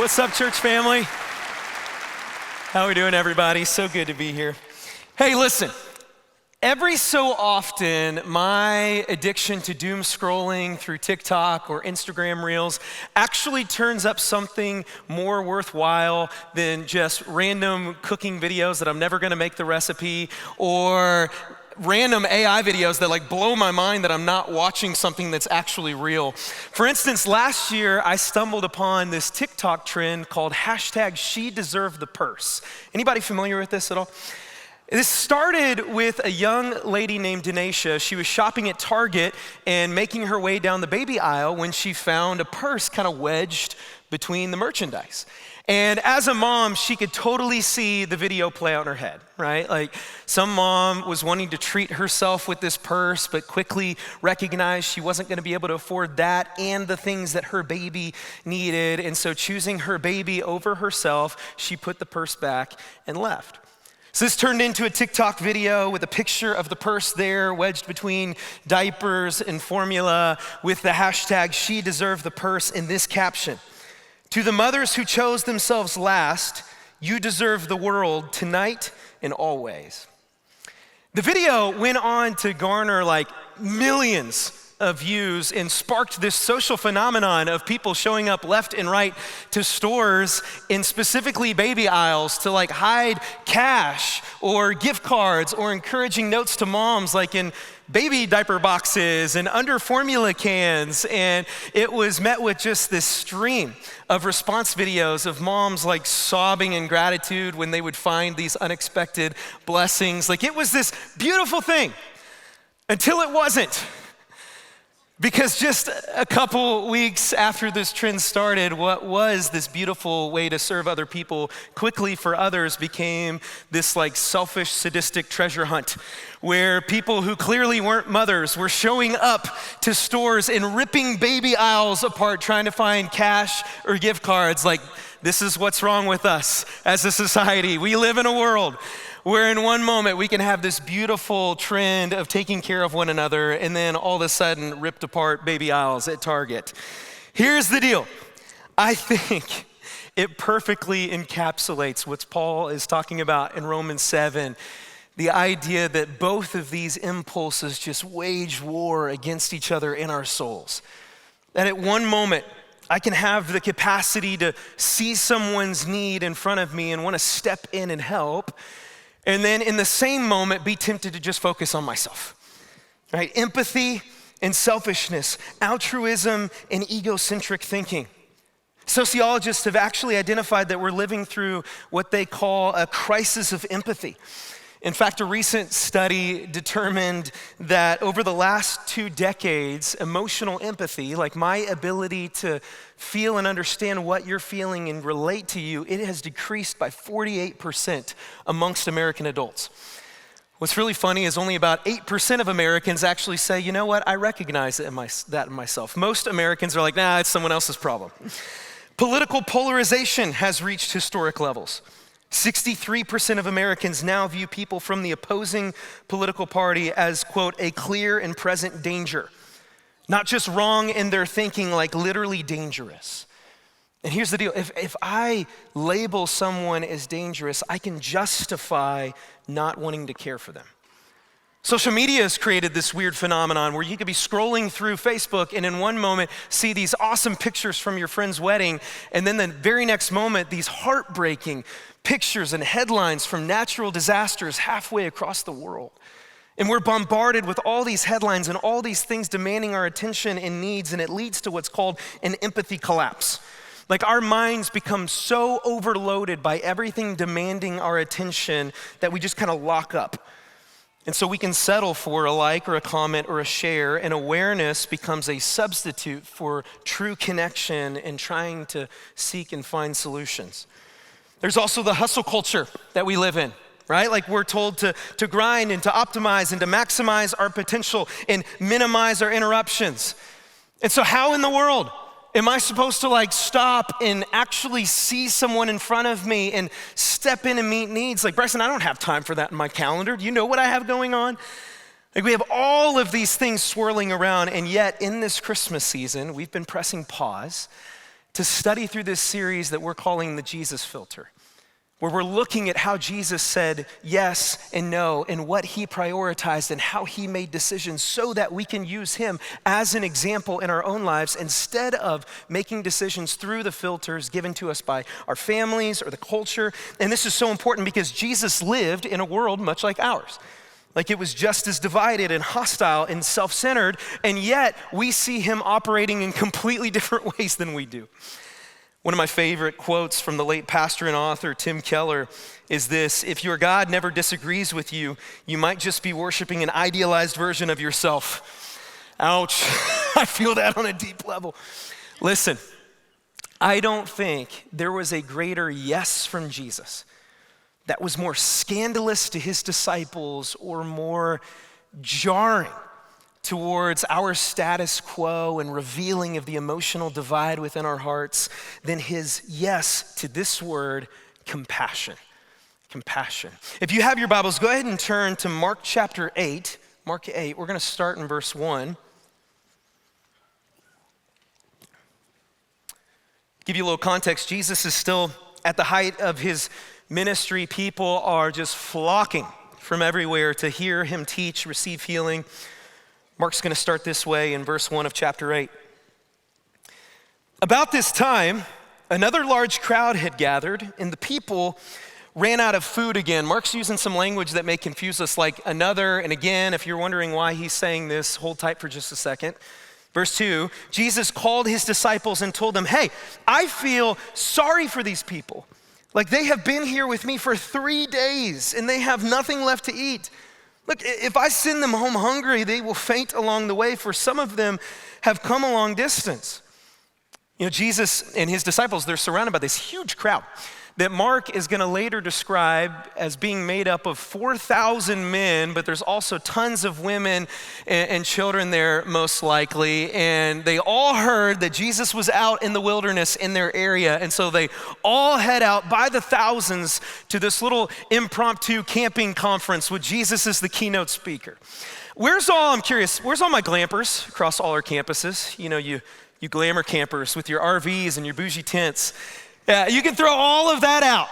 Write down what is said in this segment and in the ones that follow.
What's up, church family? How we doing, everybody? So good to be here. Hey, listen. Every so often, my addiction to doom scrolling through TikTok or Instagram Reels actually turns up something more worthwhile than just random cooking videos that I'm never gonna make the recipe, or random AI videos that like blow my mind that I'm not watching something that's actually real. For instance, last year I stumbled upon this TikTok trend called #SheDeservedThePurse. Anybody familiar with this at all? This started with a young lady named Denisha. She was shopping at Target and making her way down the baby aisle when she found a purse kind of wedged between the merchandise. And as a mom, she could totally see the video play out in her head, right? Like some mom was wanting to treat herself with this purse, but quickly recognized she wasn't gonna be able to afford that and the things that her baby needed. And so choosing her baby over herself, she put the purse back and left. So this turned into a TikTok video with a picture of the purse there wedged between diapers and formula with the #SheDeservedThePurse in this caption: "To the mothers who chose themselves last, you deserve the world tonight and always." The video went on to garner like millions of views and sparked this social phenomenon of people showing up left and right to stores in specifically baby aisles to like hide cash or gift cards or encouraging notes to moms like in baby diaper boxes and under formula cans. And it was met with just this stream of response videos of moms like sobbing in gratitude when they would find these unexpected blessings. Like it was this beautiful thing until it wasn't. Because just a couple weeks after this trend started, what was this beautiful way to serve other people quickly for others became this like selfish, sadistic treasure hunt where people who clearly weren't mothers were showing up to stores and ripping baby aisles apart trying to find cash or gift cards. Like, this is what's wrong with us as a society. We live in a world where in one moment we can have this beautiful trend of taking care of one another and then all of a sudden ripped apart baby aisles at Target. Here's the deal. I think it perfectly encapsulates what Paul is talking about in Romans 7, the idea that both of these impulses just wage war against each other in our souls. That at one moment, I can have the capacity to see someone's need in front of me and want to step in and help. And then in the same moment, be tempted to just focus on myself, right? Empathy and selfishness, altruism and egocentric thinking. Sociologists have actually identified that we're living through what they call a crisis of empathy. In fact, a recent study determined that over the last 2 decades, emotional empathy, like my ability to feel and understand what you're feeling and relate to you, it has decreased by 48% amongst American adults. What's really funny is only about 8% of Americans actually say, you know what, I recognize that in myself. Most Americans are like, nah, it's someone else's problem. Political polarization has reached historic levels. 63% of Americans now view people from the opposing political party as, quote, a clear and present danger. Not just wrong in their thinking, like literally dangerous. And here's the deal, if I label someone as dangerous, I can justify not wanting to care for them. Social media has created this weird phenomenon where you could be scrolling through Facebook and in one moment see these awesome pictures from your friend's wedding, and then the very next moment, these heartbreaking pictures and headlines from natural disasters halfway across the world. And we're bombarded with all these headlines and all these things demanding our attention and needs, and it leads to what's called an empathy collapse. Like our minds become so overloaded by everything demanding our attention that we just kind of lock up. And so we can settle for a like or a comment or a share, and awareness becomes a substitute for true connection and trying to seek and find solutions. There's also the hustle culture that we live in, right? Like we're told to grind and to optimize and to maximize our potential and minimize our interruptions. And so how in the world am I supposed to like stop and actually see someone in front of me and step in and meet needs? Like, Bryson, I don't have time for that in my calendar. Do you know what I have going on? Like we have all of these things swirling around, and yet in this Christmas season, we've been pressing pause to study through this series that we're calling the Jesus Filter, where we're looking at how Jesus said yes and no and what he prioritized and how he made decisions so that we can use him as an example in our own lives instead of making decisions through the filters given to us by our families or the culture. And this is so important because Jesus lived in a world much like ours. Like it was just as divided and hostile and self-centered, and yet we see him operating in completely different ways than we do. One of my favorite quotes from the late pastor and author Tim Keller is this: if your God never disagrees with you, you might just be worshiping an idealized version of yourself. Ouch, I feel that on a deep level. Listen, I don't think there was a greater yes from Jesus that was more scandalous to his disciples or more jarring towards our status quo and revealing of the emotional divide within our hearts than his yes to this word, compassion. Compassion. If you have your Bibles, go ahead and turn to Mark chapter 8. Mark 8, we're going to start in verse 1. Give you a little context. Jesus is still at the height of his ministry. People are just flocking from everywhere to hear him teach, receive healing. Mark's going to start this way in verse 1 of chapter 8. About this time, another large crowd had gathered, and the people ran out of food again. Mark's using some language that may confuse us, like another and again. If you're wondering why he's saying this, hold tight for just a second. Verse 2, Jesus called his disciples and told them, hey, I feel sorry for these people. Like they have been here with me for 3 days, and they have nothing left to eat. Look, if I send them home hungry, they will faint along the way, for some of them have come a long distance. You know, Jesus and his disciples, they're surrounded by this huge crowd that Mark is going to later describe as being made up of 4,000 men, but there's also tons of women and children there, most likely. And they all heard that Jesus was out in the wilderness in their area. And so they all head out by the thousands to this little impromptu camping conference with Jesus as the keynote speaker. I'm curious, where's all my glampers across all our campuses? You know, you glamour campers with your RVs and your bougie tents. Yeah, you can throw all of that out.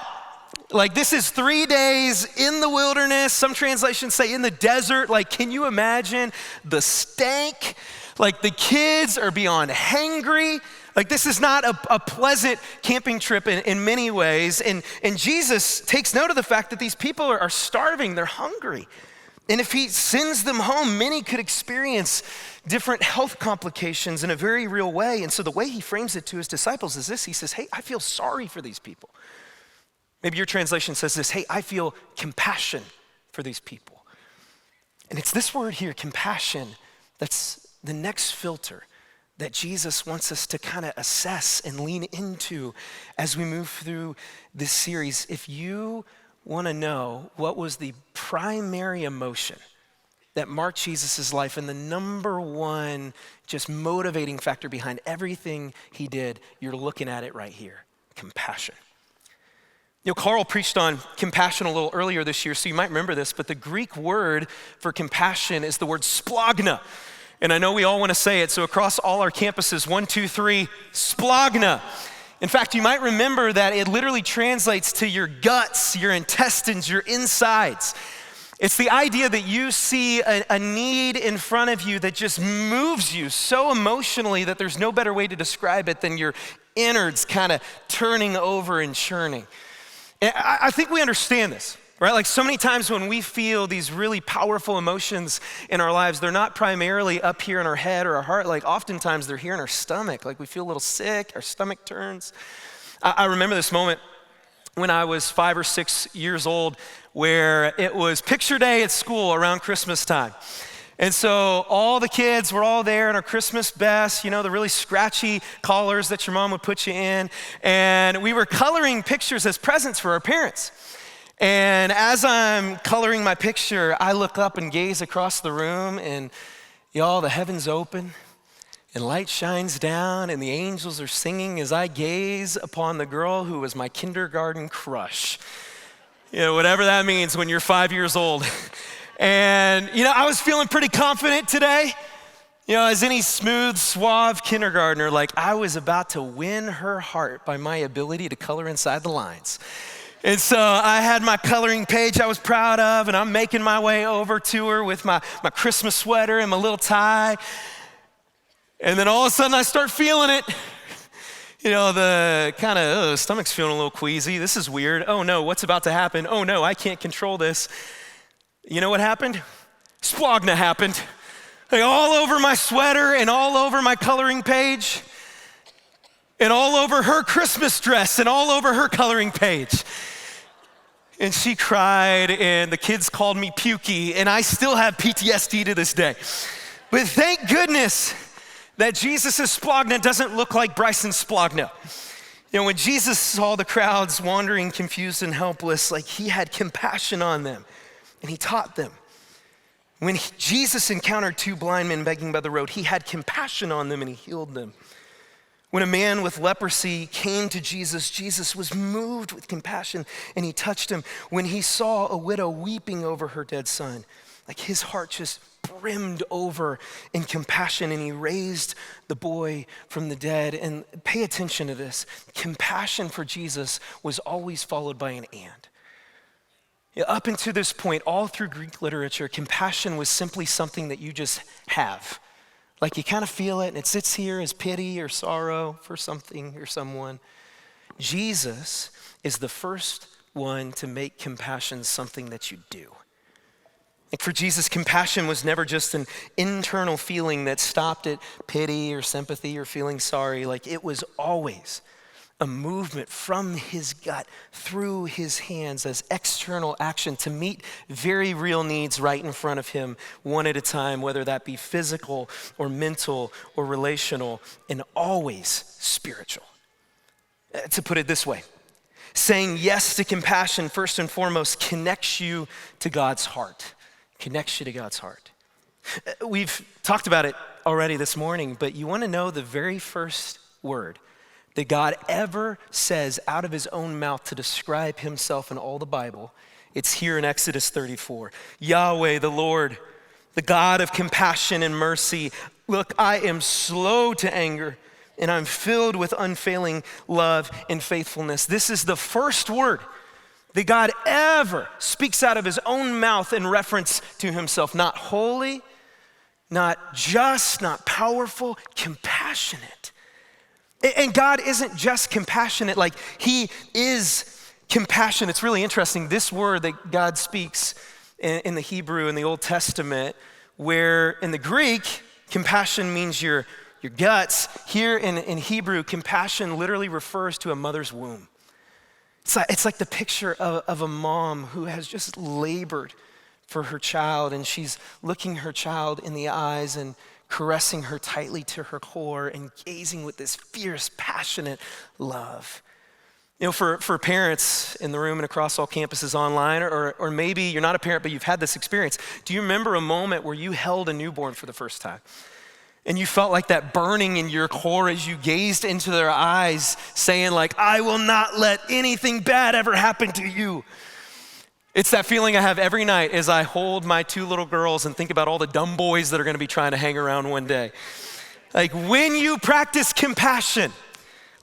Like this is 3 days in the wilderness. Some translations say in the desert. Like, can you imagine the stank? Like the kids are beyond hangry. Like this is not a pleasant camping trip in many ways. And Jesus takes note of the fact that these people are starving, they're hungry. And if he sends them home, many could experience different health complications in a very real way. And so the way he frames it to his disciples is this. He says, hey, I feel sorry for these people. Maybe your translation says this, hey, I feel compassion for these people. And it's this word here, compassion, that's the next filter that Jesus wants us to kind of assess and lean into as we move through this series. If you want to know what was the primary emotion that marked Jesus' life and the number one just motivating factor behind everything he did, you're looking at it right here, compassion. You know, Carl preached on compassion a little earlier this year, so you might remember this, but the Greek word for compassion is the word splagna. And I know we all want to say it, so across all our campuses, 1, 2, 3, splagna. In fact, you might remember that it literally translates to your guts, your intestines, your insides. It's the idea that you see a need in front of you that just moves you so emotionally that there's no better way to describe it than your innards kind of turning over and churning. And I think we understand this, right? Like so many times when we feel these really powerful emotions in our lives, they're not primarily up here in our head or our heart. Like oftentimes they're here in our stomach. Like we feel a little sick, our stomach turns. I remember this moment when I was 5 or 6 years old where it was picture day at school around Christmas time. And so all the kids were all there in our Christmas best, you know, the really scratchy collars that your mom would put you in. And we were coloring pictures as presents for our parents. And as I'm coloring my picture, I look up and gaze across the room and y'all, the heavens open and light shines down and the angels are singing as I gaze upon the girl who was my kindergarten crush. You know, whatever that means when you're 5 years old. And, you know, I was feeling pretty confident today. You know, as any smooth, suave kindergartner, like I was about to win her heart by my ability to color inside the lines. And so I had my coloring page I was proud of, and I'm making my way over to her with my Christmas sweater and my little tie. And then all of a sudden I start feeling it. You know, the kind of, stomach's feeling a little queasy. This is weird. Oh no, what's about to happen? Oh no, I can't control this. You know what happened? Splagna happened. Like all over my sweater and all over my coloring page and all over her Christmas dress and all over her coloring page. And she cried, and the kids called me pukey, and I still have PTSD to this day. But thank goodness that Jesus' splagna doesn't look like Bryson's splagna. You know, when Jesus saw the crowds wandering, confused, and helpless, like he had compassion on them, and he taught them. When Jesus encountered two blind men begging by the road, he had compassion on them and he healed them. When a man with leprosy came to Jesus, Jesus was moved with compassion and he touched him. When he saw a widow weeping over her dead son, like his heart just brimmed over in compassion and he raised the boy from the dead. And pay attention to this. Compassion for Jesus was always followed by an and. Yeah, up until this point, all through Greek literature, compassion was simply something that you just have. Like you kind of feel it and it sits here as pity or sorrow for something or someone. Jesus is the first one to make compassion something that you do. Like for Jesus, compassion was never just an internal feeling that stopped at pity or sympathy or feeling sorry. Like it was always a movement from his gut through his hands as external action to meet very real needs right in front of him, one at a time, whether that be physical or mental or relational, and always spiritual. To put it this way, saying yes to compassion first and foremost connects you to God's heart. Connects you to God's heart. We've talked about it already this morning, but you want to know the very first word that God ever says out of his own mouth to describe himself in all the Bible? It's here in Exodus 34. Yahweh, the Lord, the God of compassion and mercy. Look, I am slow to anger and I'm filled with unfailing love and faithfulness. This is the first word that God ever speaks out of his own mouth in reference to himself. Not holy, not just, not powerful, compassionate. And God isn't just compassionate, like he is compassion. It's really interesting. This word that God speaks in the Hebrew in the Old Testament, where in the Greek, compassion means your guts. Here in Hebrew, compassion literally refers to a mother's womb. It's like the picture of a mom who has just labored for her child, and she's looking her child in the eyes and caressing her tightly to her core and gazing with this fierce, passionate love. You know, for parents in the room and across all campuses online, or maybe you're not a parent, but you've had this experience. Do you remember a moment where you held a newborn for the first time? And you felt like that burning in your core as you gazed into their eyes, saying like, I will not let anything bad ever happen to you. It's that feeling I have every night as I hold my two little girls and think about all the dumb boys that are gonna be trying to hang around one day. Like when you practice compassion,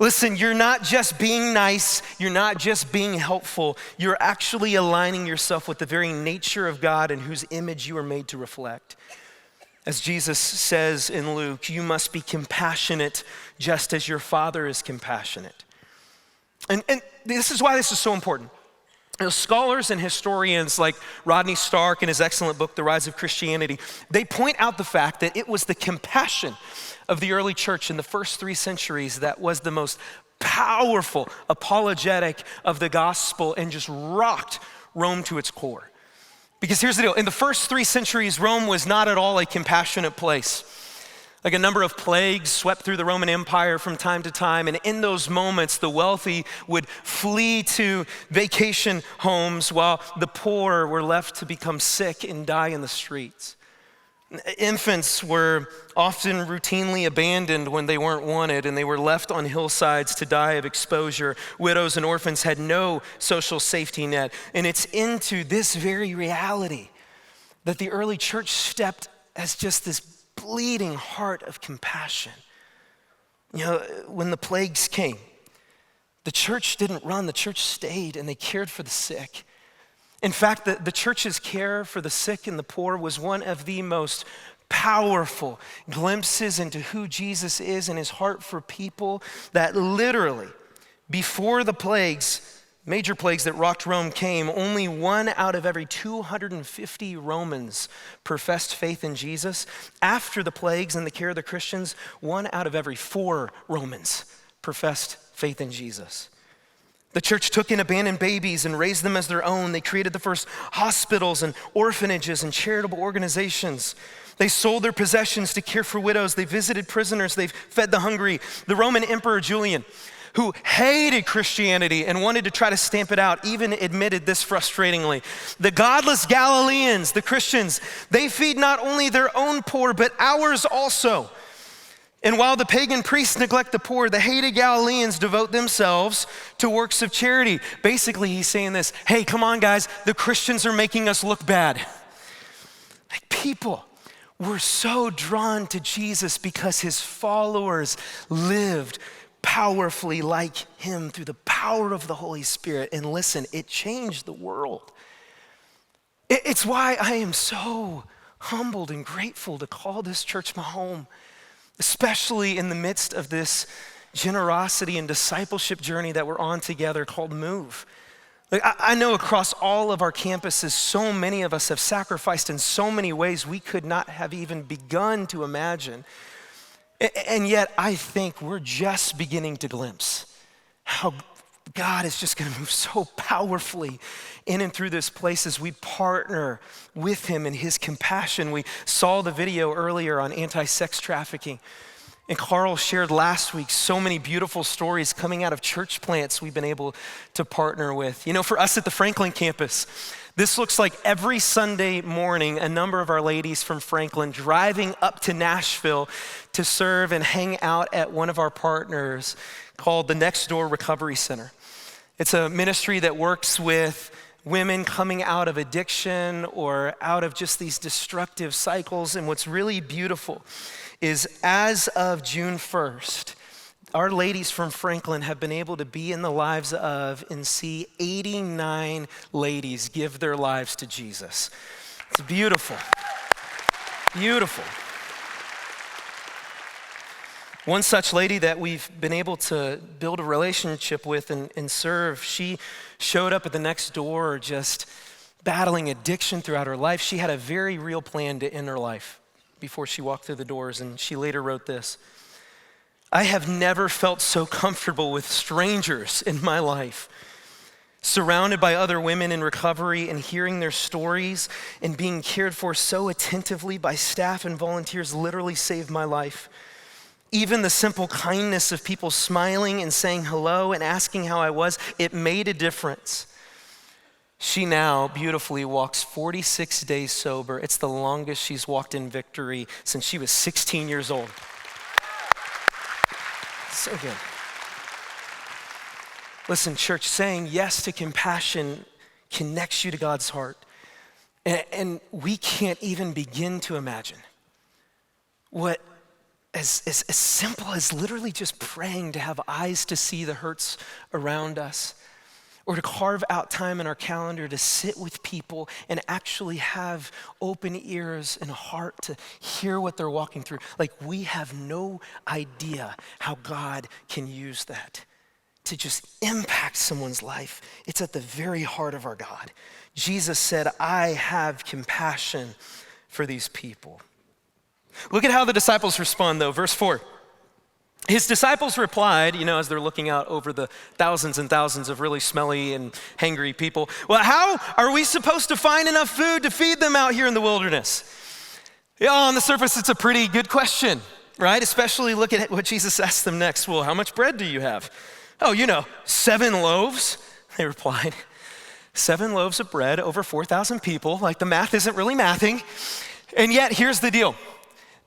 listen, you're not just being nice, you're not just being helpful, you're actually aligning yourself with the very nature of God and whose image you are made to reflect. As Jesus says in Luke, you must be compassionate just as your Father is compassionate. And this is why this is so important. You know, scholars and historians like Rodney Stark in his excellent book, The Rise of Christianity, they point out the fact that it was the compassion of the early church in the first 3 centuries that was the most powerful apologetic of the gospel and just rocked Rome to its core. Because here's the deal, in the first 3 centuries, Rome was not at all a compassionate place. Like a number of plagues swept through the Roman Empire from time to time, and in those moments, the wealthy would flee to vacation homes while the poor were left to become sick and die in the streets. Infants were often routinely abandoned when they weren't wanted, and they were left on hillsides to die of exposure. Widows and orphans had no social safety net, and it's into this very reality that the early church stepped as just this bleeding heart of compassion. You know, when the plagues came, the church didn't run, the church stayed and they cared for the sick. In fact, the church's care for the sick and the poor was one of the most powerful glimpses into who Jesus is and his heart for people, that literally before the plagues, major plagues that rocked Rome came, only 1 out of every 250 Romans professed faith in Jesus. After the plagues and the care of the Christians, 1 out of every 4 Romans professed faith in Jesus. The church took in abandoned babies and raised them as their own. They created the first hospitals and orphanages and charitable organizations. They sold their possessions to care for widows. They visited prisoners. They've fed the hungry. The Roman Emperor Julian, who hated Christianity and wanted to try to stamp it out, even admitted this frustratingly. The godless Galileans, the Christians, they feed not only their own poor, but ours also. And while the pagan priests neglect the poor, the hated Galileans devote themselves to works of charity. Basically, he's saying this, hey, come on, guys, the Christians are making us look bad. Like, people were so drawn to Jesus because his followers lived powerfully like him through the power of the Holy Spirit. And listen, it changed the world. It's why I am so humbled and grateful to call this church my home, especially in the midst of this generosity and discipleship journey that we're on together called Move. Like, I know across all of our campuses, so many of us have sacrificed in so many ways we could not have even begun to imagine. And yet I think we're just beginning to glimpse how God is just gonna move so powerfully in and through this place as we partner with him in his compassion. We saw the video earlier on anti-sex trafficking. And Carl shared last week so many beautiful stories coming out of church plants we've been able to partner with. You know, for us at the Franklin campus, this looks like every Sunday morning, a number of our ladies from Franklin driving up to Nashville to serve and hang out at one of our partners called the Next Door Recovery Center. It's a ministry that works with women coming out of addiction or out of just these destructive cycles. And what's really beautiful is as of June 1st, our ladies from Franklin have been able to be in the lives of and see 89 ladies give their lives to Jesus. It's beautiful, beautiful. One such lady that we've been able to build a relationship with and serve, she showed up at the Next Door just battling addiction throughout her life. She had a very real plan to end her life before she walked through the doors, and she later wrote this: I have never felt so comfortable with strangers in my life. Surrounded by other women in recovery and hearing their stories and being cared for so attentively by staff and volunteers literally saved my life. Even the simple kindness of people smiling and saying hello and asking how I was, it made a difference. She now beautifully walks 46 days sober. It's the longest she's walked in victory since she was 16 years old. So good. Listen, church, saying yes to compassion connects you to God's heart. And we can't even begin to imagine what as simple as literally just praying to have eyes to see the hurts around us, or to carve out time in our calendar to sit with people and actually have open ears and a heart to hear what they're walking through. Like, we have no idea how God can use that to just impact someone's life. It's at the very heart of our God. Jesus said, I have compassion for these people. Look at how the disciples respond though, verse 4. His disciples replied, as they're looking out over the thousands and thousands of really smelly and hangry people, well, how are we supposed to find enough food to feed them out here in the wilderness? Yeah, on the surface, it's a pretty good question, right? Especially look at what Jesus asked them next. Well, how much bread do you have? Oh, 7 loaves, they replied. 7 loaves of bread over 4,000 people. Like, the math isn't really mathing. And yet, here's the deal.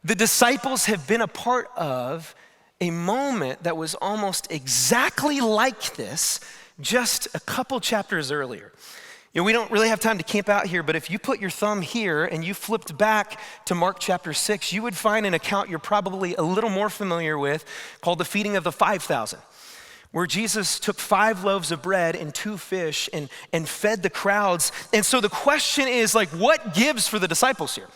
The disciples have been a part of a moment that was almost exactly like this just a couple chapters earlier. We don't really have time to camp out here, but if you put your thumb here and you flipped back to Mark chapter 6, you would find an account you're probably a little more familiar with called the feeding of the 5,000, where Jesus took 5 loaves of bread and 2 fish and fed the crowds. And so the question is, like, what gives for the disciples here?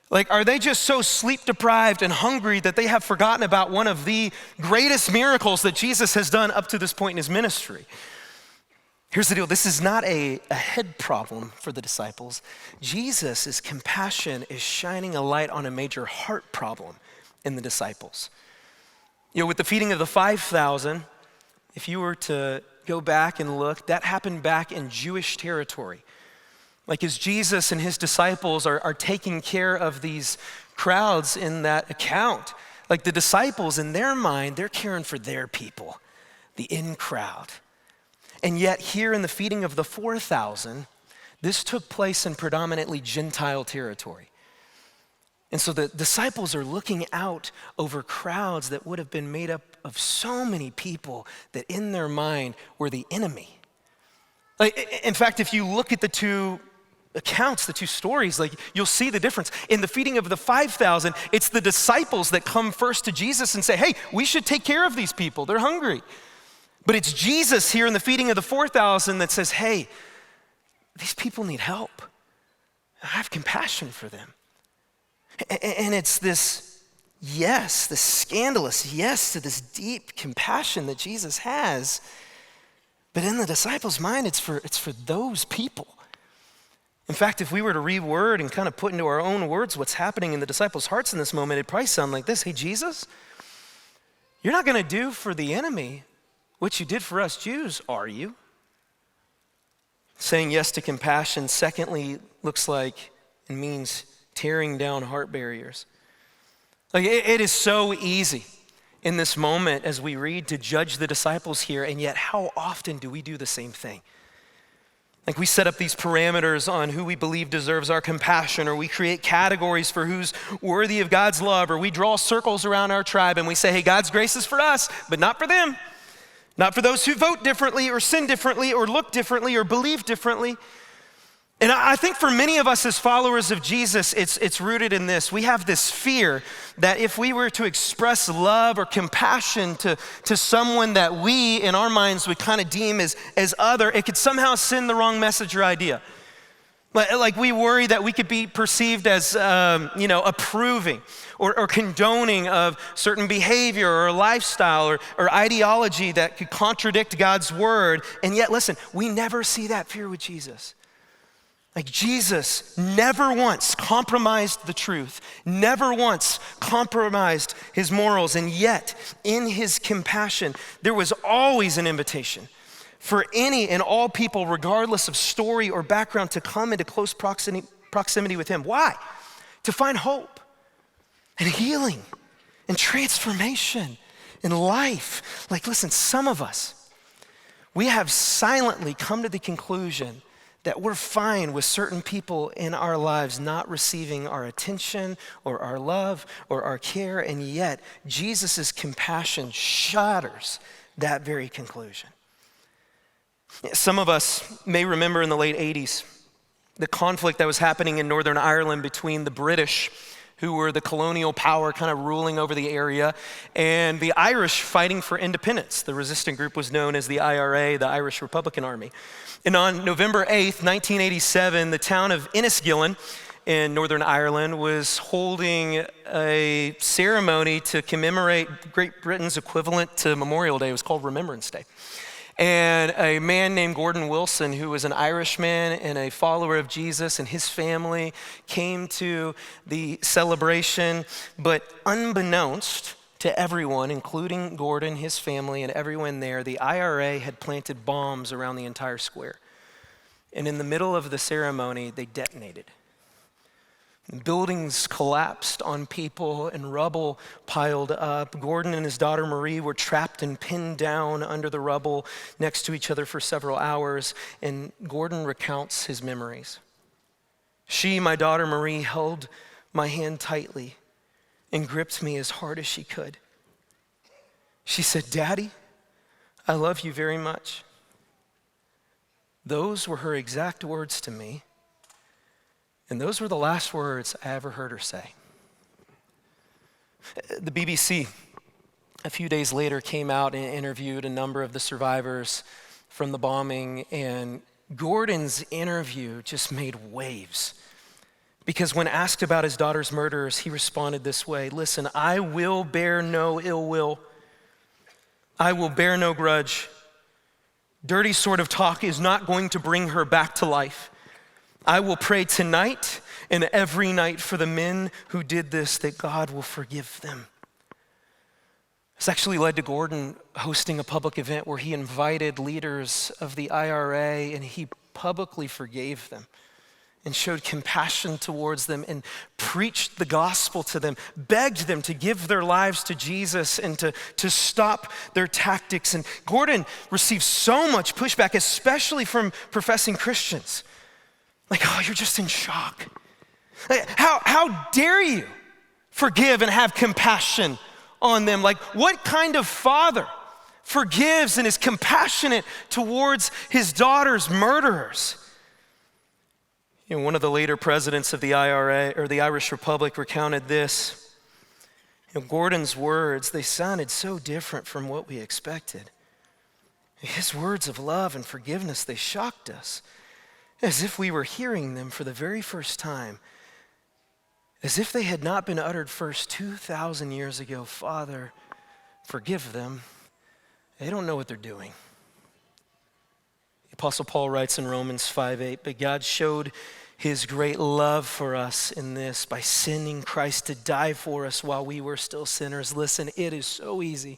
Like, are they just so sleep deprived and hungry that they have forgotten about one of the greatest miracles that Jesus has done up to this point in his ministry? Here's the deal. This is not a head problem for the disciples. Jesus' compassion is shining a light on a major heart problem in the disciples. With the feeding of the 5,000, if you were to go back and look, that happened back in Jewish territory. Like, as Jesus and his disciples are taking care of these crowds in that account, like the disciples in their mind, they're caring for their people, the in crowd. And yet here in the feeding of the 4,000, this took place in predominantly Gentile territory. And so the disciples are looking out over crowds that would have been made up of so many people that in their mind were the enemy. Like, in fact, if you look at the two accounts, the two stories, like, you'll see the difference. In the feeding of the 5,000, it's the disciples that come first to Jesus and say, hey, we should take care of these people. They're hungry. But it's Jesus here in the feeding of the 4,000 that says, hey, these people need help. I have compassion for them. And it's this yes, this scandalous yes to this deep compassion that Jesus has. But in the disciples' mind, it's for those people. In fact, if we were to reword and kind of put into our own words what's happening in the disciples' hearts in this moment, it'd probably sound like this. Hey, Jesus, you're not going to do for the enemy what you did for us Jews, are you? Saying yes to compassion, secondly, looks like and means tearing down heart barriers. Like, it is so easy in this moment as we read to judge the disciples here, and yet how often do we do the same thing? Like, we set up these parameters on who we believe deserves our compassion, or we create categories for who's worthy of God's love, or we draw circles around our tribe and we say, hey, God's grace is for us, but not for them. Not for those who vote differently or sin differently or look differently or believe differently. And I think for many of us as followers of Jesus, it's rooted in this. We have this fear that if we were to express love or compassion to someone that we, in our minds, would kind of deem as other, it could somehow send the wrong message or idea. Like, we worry that we could be perceived as, approving or condoning of certain behavior or lifestyle or ideology that could contradict God's word. And yet, listen, we never see that fear with Jesus. Like, Jesus never once compromised the truth, never once compromised his morals, and yet in his compassion, there was always an invitation for any and all people, regardless of story or background, to come into close proximity with him. Why? To find hope and healing and transformation in life. Like, listen, some of us, we have silently come to the conclusion that we're fine with certain people in our lives not receiving our attention or our love or our care, and yet Jesus' compassion shatters that very conclusion. Some of us may remember in the late 80s the conflict that was happening in Northern Ireland between the British, who were the colonial power kind of ruling over the area, and the Irish fighting for independence. The resistant group was known as the IRA, the Irish Republican Army. And on November 8th, 1987, the town of Enniskillen in Northern Ireland was holding a ceremony to commemorate Great Britain's equivalent to Memorial Day. It was called Remembrance Day. And a man named Gordon Wilson, who was an Irishman and a follower of Jesus, and his family came to the celebration, but unbeknownst to everyone, including Gordon, his family, and everyone there, the IRA had planted bombs around the entire square. And in the middle of the ceremony, they detonated. Buildings collapsed on people and rubble piled up. Gordon and his daughter Marie were trapped and pinned down under the rubble next to each other for several hours. And Gordon recounts his memories. She, my daughter Marie, held my hand tightly and gripped me as hard as she could. She said, "Daddy, I love you very much. Those were her exact words to me, and those were the last words I ever heard her say. The BBC, a few days later, came out and interviewed a number of the survivors from the bombing, and Gordon's interview just made waves. Because when asked about his daughter's murderers, he responded this way: listen, I will bear no ill will. I will bear no grudge. Dirty sort of talk is not going to bring her back to life. I will pray tonight and every night for the men who did this, that God will forgive them. This actually led to Gordon hosting a public event where he invited leaders of the IRA, and he publicly forgave them and showed compassion towards them and preached the gospel to them, begged them to give their lives to Jesus and to stop their tactics. And Gordon received so much pushback, especially from professing Christians. Like, oh, you're just in shock. Like, how dare you forgive and have compassion on them? Like, what kind of father forgives and is compassionate towards his daughter's murderers? You know, one of the later presidents of the IRA, or the Irish Republic, recounted this. You know, Gordon's words, they sounded so different from what we expected. His words of love and forgiveness, they shocked us, as if we were hearing them for the very first time, as if they had not been uttered first 2,000 years ago. Father, forgive them. They don't know what they're doing. The Apostle Paul writes in Romans 5:8, but God showed his great love for us in this, by sending Christ to die for us while we were still sinners. Listen, it is so easy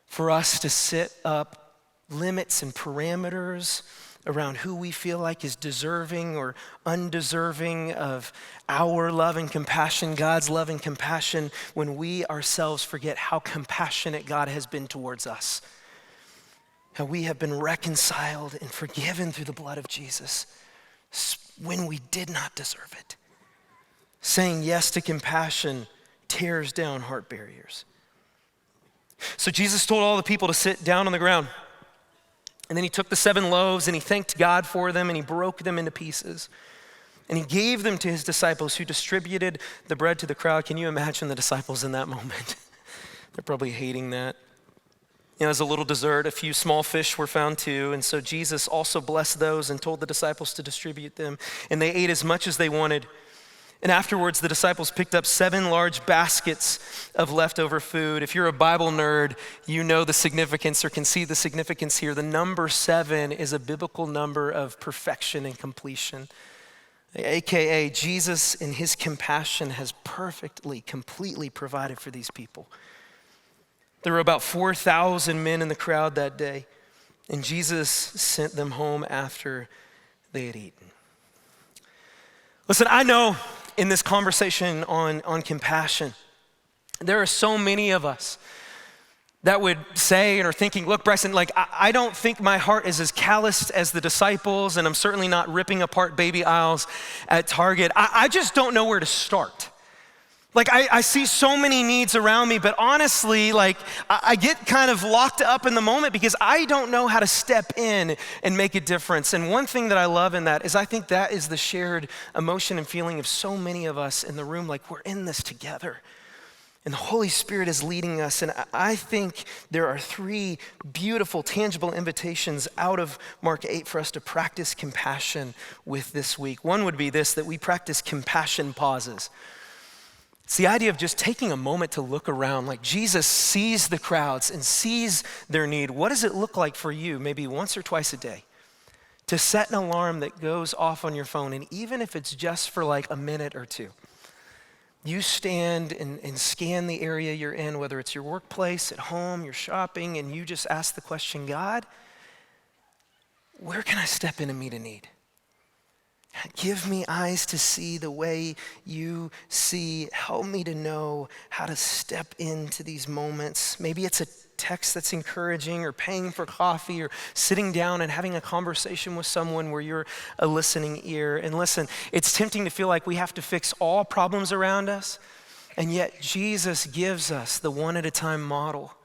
for us to set up limits and parameters around who we feel like is deserving or undeserving of our love and compassion, God's love and compassion, when we ourselves forget how compassionate God has been towards us. How we have been reconciled and forgiven through the blood of Jesus when we did not deserve it. Saying yes to compassion tears down heart barriers. So Jesus told all the people to sit down on the ground. And then he took the 7 loaves and he thanked God for them, and he broke them into pieces. And he gave them to his disciples, who distributed the bread to the crowd. Can you imagine the disciples in that moment? They're probably hating that. You know, as a little dessert, a few small fish were found too. And so Jesus also blessed those and told the disciples to distribute them. And they ate as much as they wanted. And afterwards, the disciples picked up 7 large baskets of leftover food. If you're a Bible nerd, you know the significance or can see the significance here. The number 7 is a biblical number of perfection and completion. AKA, Jesus in his compassion has perfectly, completely provided for these people. There were about 4,000 men in the crowd that day, and Jesus sent them home after they had eaten. Listen, I know in this conversation on compassion, there are so many of us that would say and are thinking, look, Bryson, like I don't think my heart is as calloused as the disciples, and I'm certainly not ripping apart baby aisles at Target. I just don't know where to start. Like I see so many needs around me, but honestly, like I get kind of locked up in the moment because I don't know how to step in and make a difference. And one thing that I love in that is I think that is the shared emotion and feeling of so many of us in the room, like we're in this together. And the Holy Spirit is leading us. And I think there are 3 beautiful, tangible invitations out of Mark 8 for us to practice compassion with this week. One would be this, that we practice compassion pauses. It's the idea of just taking a moment to look around. Like Jesus sees the crowds and sees their need. What does it look like for you, maybe once or twice a day, to set an alarm that goes off on your phone? And even if it's just for like a minute or 2, you stand and scan the area you're in, whether it's your workplace, at home, you're shopping, and you just ask the question, God, where can I step in and meet a need? Give me eyes to see the way you see. Help me to know how to step into these moments. Maybe it's a text that's encouraging, or paying for coffee, or sitting down and having a conversation with someone where you're a listening ear. And listen, it's tempting to feel like we have to fix all problems around us, and yet Jesus gives us the one at a time model.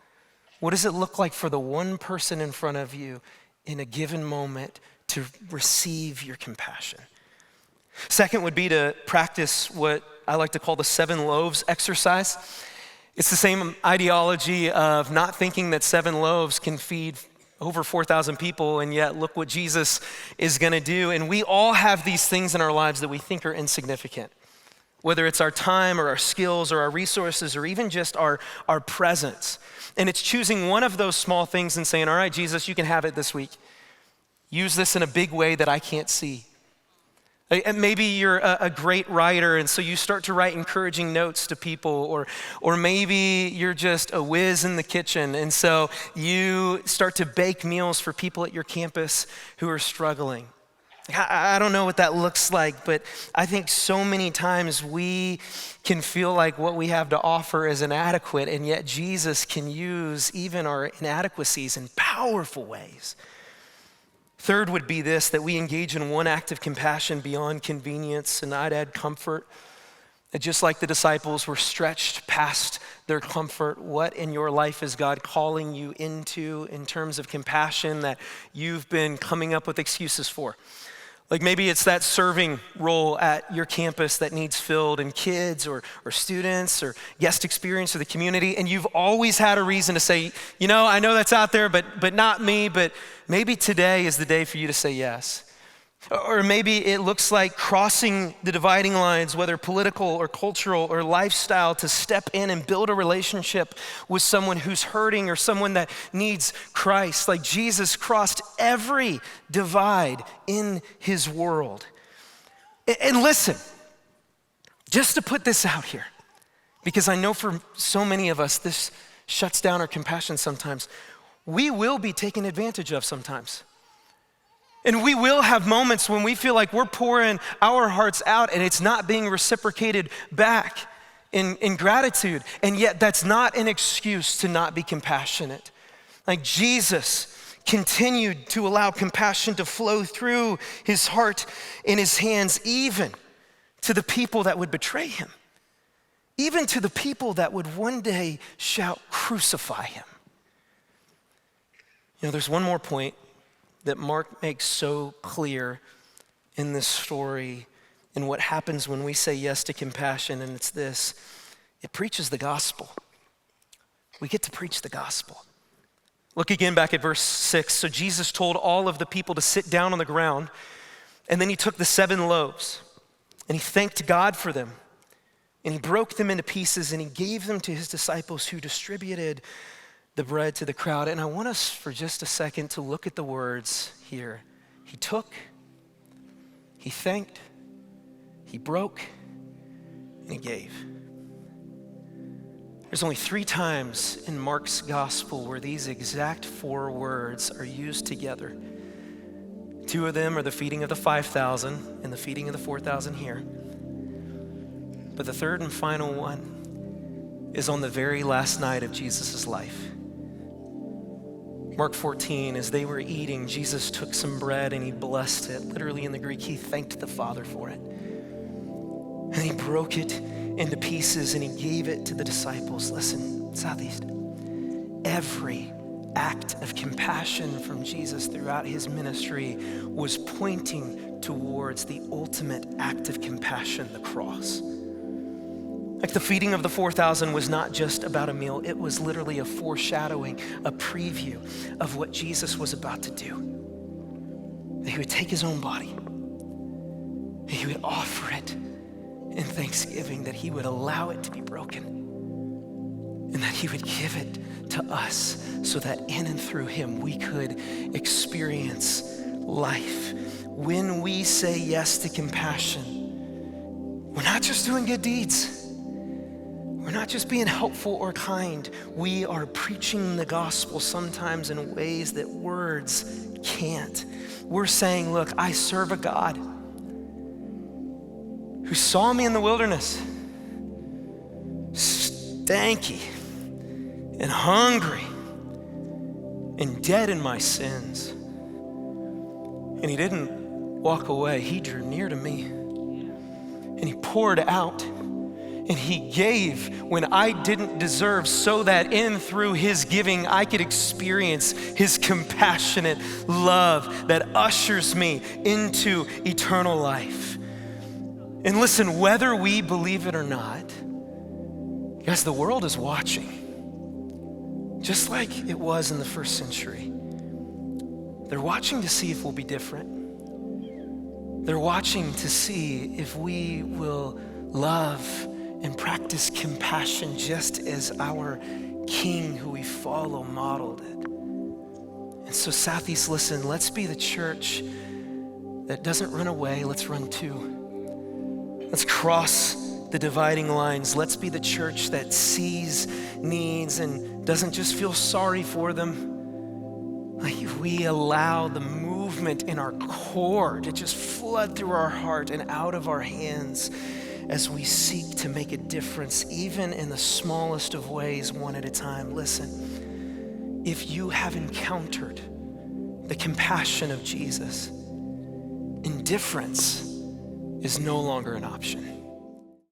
What does it look like for the one person in front of you in a given moment to receive your compassion. Second would be to practice what I like to call the 7 loaves exercise. It's the same ideology of not thinking that 7 loaves can feed over 4,000 people, and yet look what Jesus is gonna do. And we all have these things in our lives that we think are insignificant, whether it's our time or our skills or our resources or even just our presence. And it's choosing one of those small things and saying, all right, Jesus, you can have it this week. Use this in a big way that I can't see. And maybe you're a great writer, and so you start to write encouraging notes to people, or maybe you're just a whiz in the kitchen, and so you start to bake meals for people at your campus who are struggling. I don't know what that looks like, but I think so many times we can feel like what we have to offer is inadequate, and yet Jesus can use even our inadequacies in powerful ways. Third would be this, that we engage in one act of compassion beyond convenience, and I'd add comfort. That just like the disciples were stretched past their comfort, what in your life is God calling you into in terms of compassion that you've been coming up with excuses for? Like maybe it's that serving role at your campus that needs filled in kids or students or guest experience or the community, and you've always had a reason to say, I know that's out there, but not me, but maybe today is the day for you to say yes. Or maybe it looks like crossing the dividing lines, whether political or cultural or lifestyle, to step in and build a relationship with someone who's hurting or someone that needs Christ. Like Jesus crossed every divide in his world. And listen, just to put this out here, because I know for so many of us, this shuts down our compassion sometimes. We will be taken advantage of sometimes. And we will have moments when we feel like we're pouring our hearts out and it's not being reciprocated back in gratitude. And yet that's not an excuse to not be compassionate. Like Jesus continued to allow compassion to flow through his heart in his hands, even to the people that would betray him, even to the people that would one day shout, "Crucify him." There's one more point that Mark makes so clear in this story and what happens when we say yes to compassion, and it's this: it preaches the gospel. We get to preach the gospel. Look again back at verse 6. So Jesus told all of the people to sit down on the ground, and then he took the 7 loaves, and he thanked God for them, and he broke them into pieces, and he gave them to his disciples, who distributed the bread to the crowd. And I want us for just a second to look at the words here. He took, he thanked, he broke, and he gave. There's only 3 times in Mark's gospel where these exact 4 words are used together. 2 of them are the feeding of the 5,000 and the feeding of the 4,000 here. But the third and final one is on the very last night of Jesus' life. Mark 14, as they were eating, Jesus took some bread and he blessed it. Literally in the Greek, he thanked the Father for it. And he broke it into pieces and he gave it to the disciples. Listen, Southeast. Every act of compassion from Jesus throughout his ministry was pointing towards the ultimate act of compassion, the cross. Like the feeding of the 4,000 was not just about a meal. It was literally a foreshadowing, a preview of what Jesus was about to do. That he would take his own body, that he would offer it in thanksgiving, that he would allow it to be broken, and that he would give it to us so that in and through him we could experience life. When we say yes to compassion, we're not just doing good deeds. We're not just being helpful or kind. We are preaching the gospel sometimes in ways that words can't. We're saying, look, I serve a God who saw me in the wilderness, stanky and hungry and dead in my sins. And he didn't walk away. He drew near to me and he poured out And he gave when I didn't deserve, so that in through his giving, I could experience his compassionate love that ushers me into eternal life. And listen, whether we believe it or not, guys, the world is watching, just like it was in the first century. They're watching to see if we'll be different. They're watching to see if we will love and practice compassion just as our King who we follow modeled it. And so Southeast, listen, let's be the church that doesn't run away, let's run to. Let's cross the dividing lines. Let's be the church that sees needs and doesn't just feel sorry for them. Like we allow the movement in our core to just flood through our heart and out of our hands as we seek to make a difference, even in the smallest of ways, one at a time. Listen, if you have encountered the compassion of Jesus, indifference is no longer an option.